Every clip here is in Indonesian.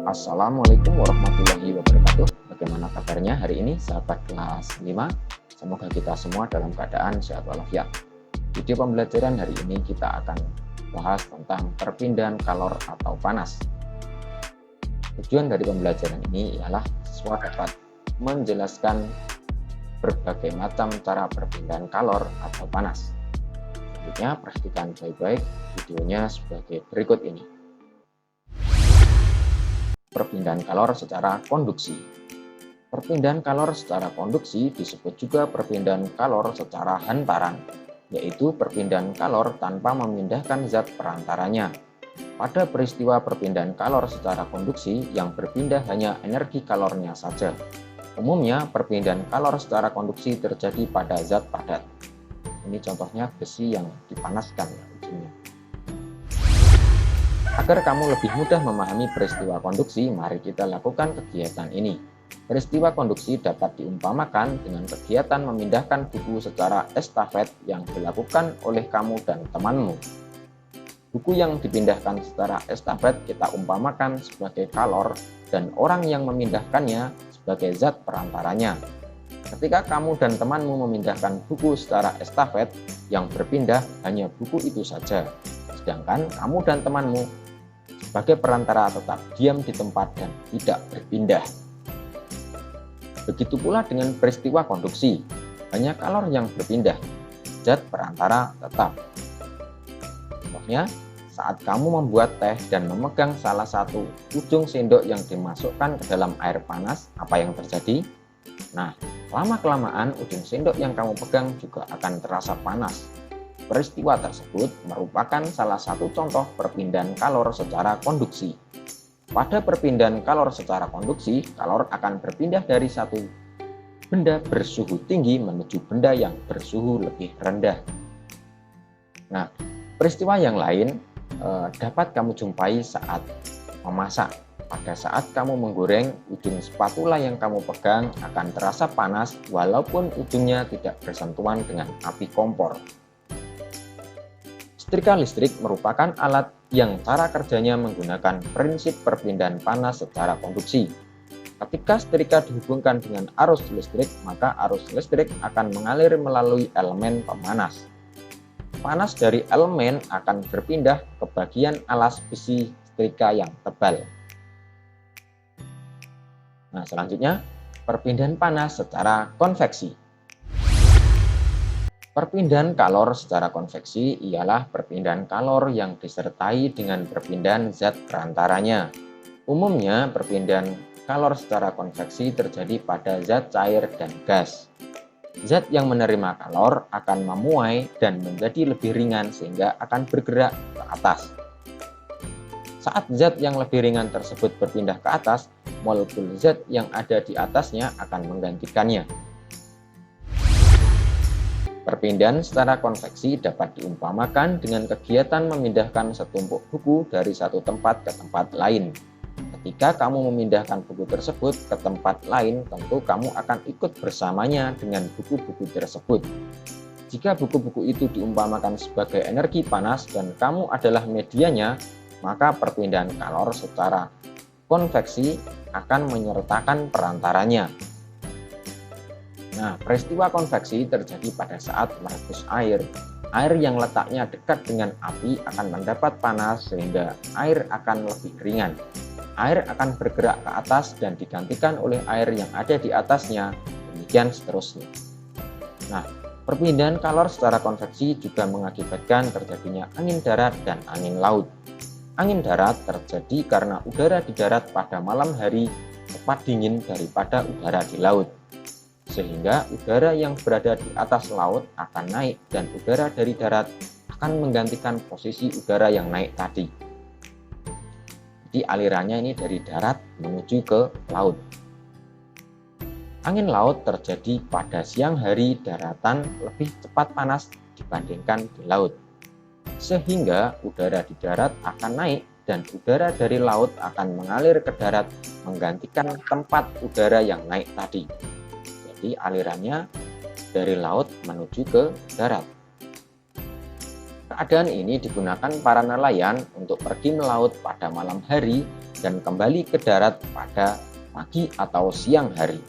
Assalamualaikum warahmatullahi wabarakatuh. Bagaimana kabarnya hari ini sahabat kelas 5? Semoga kita semua dalam keadaan sehat walafiat. Video pembelajaran hari ini kita akan bahas tentang perpindahan kalor atau panas. Tujuan dari pembelajaran ini ialah siswa dapat menjelaskan berbagai macam cara perpindahan kalor atau panas. Selanjutnya perhatikan baik-baik videonya sebagai berikut ini. Perpindahan kalor secara konduksi. Perpindahan kalor secara konduksi disebut juga perpindahan kalor secara hantaran, yaitu perpindahan kalor tanpa memindahkan zat perantaranya. Pada peristiwa perpindahan kalor secara konduksi, yang berpindah hanya energi kalornya saja. Umumnya, perpindahan kalor secara konduksi terjadi pada zat padat. Ini contohnya besi yang dipanaskan ujungnya. Agar kamu lebih mudah memahami peristiwa konduksi, mari kita lakukan kegiatan ini. Peristiwa konduksi dapat diumpamakan dengan kegiatan memindahkan buku secara estafet yang dilakukan oleh kamu dan temanmu. Buku yang dipindahkan secara estafet kita umpamakan sebagai kalor dan orang yang memindahkannya sebagai zat perantaranya. Ketika kamu dan temanmu memindahkan buku secara estafet, yang berpindah hanya buku itu saja. Sedangkan kamu dan temanmu sebagai perantara tetap diam di tempat dan tidak berpindah. Begitu pula dengan peristiwa konduksi, hanya kalor yang berpindah, zat perantara tetap. Contohnya, saat kamu membuat teh dan memegang salah satu ujung sendok yang dimasukkan ke dalam air panas, apa yang terjadi? Nah, lama-kelamaan ujung sendok yang kamu pegang juga akan terasa panas. Peristiwa tersebut merupakan salah satu contoh perpindahan kalor secara konduksi. Pada perpindahan kalor secara konduksi, kalor akan berpindah dari satu benda bersuhu tinggi menuju benda yang bersuhu lebih rendah. Nah, peristiwa yang lain dapat kamu jumpai saat memasak. Pada saat kamu menggoreng, ujung spatula yang kamu pegang akan terasa panas walaupun ujungnya tidak bersentuhan dengan api kompor. Setrika listrik merupakan alat yang cara kerjanya menggunakan prinsip perpindahan panas secara konduksi. Ketika setrika dihubungkan dengan arus listrik, maka arus listrik akan mengalir melalui elemen pemanas. Panas dari elemen akan berpindah ke bagian alas besi setrika yang tebal. Nah, selanjutnya, perpindahan panas secara konveksi. Perpindahan kalor secara konveksi ialah perpindahan kalor yang disertai dengan perpindahan zat perantaranya. Umumnya, perpindahan kalor secara konveksi terjadi pada zat cair dan gas. Zat yang menerima kalor akan memuai dan menjadi lebih ringan sehingga akan bergerak ke atas. Saat zat yang lebih ringan tersebut berpindah ke atas, molekul zat yang ada di atasnya akan menggantikannya. Perpindahan secara konveksi dapat diumpamakan dengan kegiatan memindahkan setumpuk buku dari satu tempat ke tempat lain. Ketika kamu memindahkan buku tersebut ke tempat lain, tentu kamu akan ikut bersamanya dengan buku-buku tersebut. Jika buku-buku itu diumpamakan sebagai energi panas dan kamu adalah medianya, maka perpindahan kalor secara konveksi akan menyertakan perantaranya. Nah, peristiwa konveksi terjadi pada saat merebus air. Air yang letaknya dekat dengan api akan mendapat panas sehingga air akan lebih ringan. Air akan bergerak ke atas dan digantikan oleh air yang ada di atasnya, demikian seterusnya. Nah, perpindahan kalor secara konveksi juga mengakibatkan terjadinya angin darat dan angin laut. Angin darat terjadi karena udara di darat pada malam hari cepat dingin daripada udara di laut. Sehingga udara yang berada di atas laut akan naik dan udara dari darat akan menggantikan posisi udara yang naik tadi. Jadi alirannya ini dari darat menuju ke laut. Angin laut terjadi pada siang hari daratan lebih cepat panas dibandingkan di laut. Sehingga udara di darat akan naik dan udara dari laut akan mengalir ke darat menggantikan tempat udara yang naik tadi. Jadi alirannya dari laut menuju ke darat. Keadaan ini digunakan para nelayan untuk pergi melaut pada malam hari dan kembali ke darat pada pagi atau siang hari.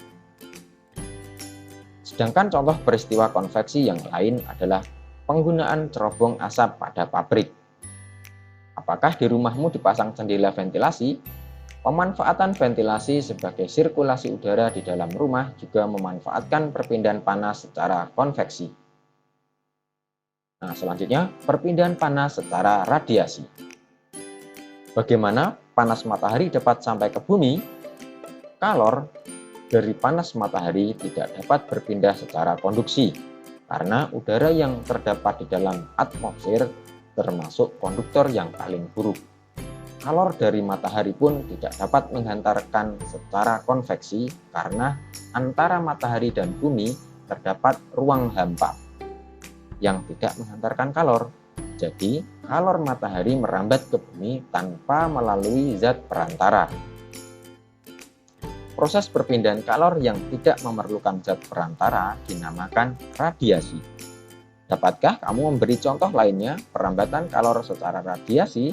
Sedangkan contoh peristiwa konveksi yang lain adalah penggunaan cerobong asap pada pabrik. Apakah di rumahmu dipasang jendela ventilasi? Pemanfaatan ventilasi sebagai sirkulasi udara di dalam rumah juga memanfaatkan perpindahan panas secara konveksi. Nah, selanjutnya perpindahan panas secara radiasi. Bagaimana panas matahari dapat sampai ke bumi? Kalor dari panas matahari tidak dapat berpindah secara konduksi karena udara yang terdapat di dalam atmosfer termasuk konduktor yang paling buruk. Kalor dari matahari pun tidak dapat menghantarkan secara konveksi karena antara matahari dan bumi terdapat ruang hampa yang tidak menghantarkan kalor. Jadi, kalor matahari merambat ke bumi tanpa melalui zat perantara. Proses perpindahan kalor yang tidak memerlukan zat perantara dinamakan radiasi. Dapatkah kamu memberi contoh lainnya perambatan kalor secara radiasi?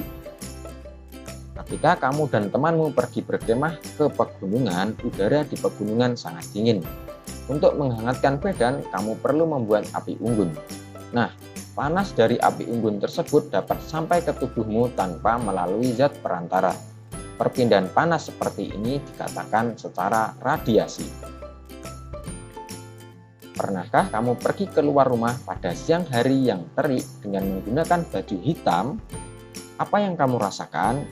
Ketika kamu dan temanmu pergi berkemah ke pegunungan, udara di pegunungan sangat dingin. Untuk menghangatkan badan, kamu perlu membuat api unggun. Nah, panas dari api unggun tersebut dapat sampai ke tubuhmu tanpa melalui zat perantara. Perpindahan panas seperti ini dikatakan secara radiasi. Pernahkah kamu pergi keluar rumah pada siang hari yang terik dengan menggunakan baju hitam? Apa yang kamu rasakan?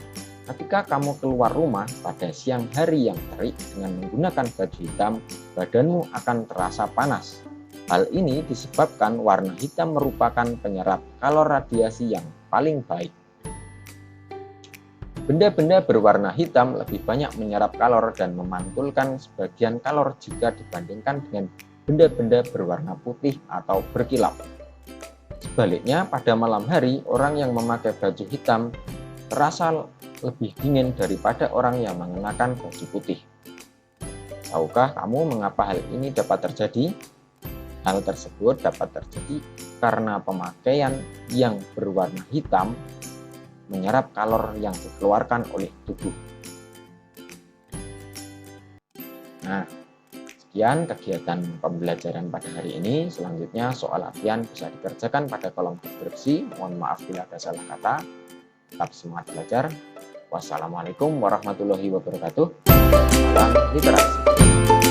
Ketika kamu keluar rumah pada siang hari yang terik dengan menggunakan baju hitam, badanmu akan terasa panas. Hal ini disebabkan warna hitam merupakan penyerap kalor radiasi yang paling baik. Benda-benda berwarna hitam lebih banyak menyerap kalor dan memantulkan sebagian kalor jika dibandingkan dengan benda-benda berwarna putih atau berkilap. Sebaliknya, pada malam hari, orang yang memakai baju hitam terasa lebih dingin daripada orang yang mengenakan baju putih. Tahukah kamu mengapa hal ini dapat terjadi? Hal tersebut dapat terjadi karena pemakaian yang berwarna hitam menyerap kalor yang dikeluarkan oleh tubuh. Nah, sekian kegiatan pembelajaran pada hari ini. Selanjutnya soal latihan bisa dikerjakan pada kolom deskripsi. Mohon maaf bila ada salah kata. Tetap semangat belajar. Wassalamualaikum warahmatullahi wabarakatuh. Salam literasi.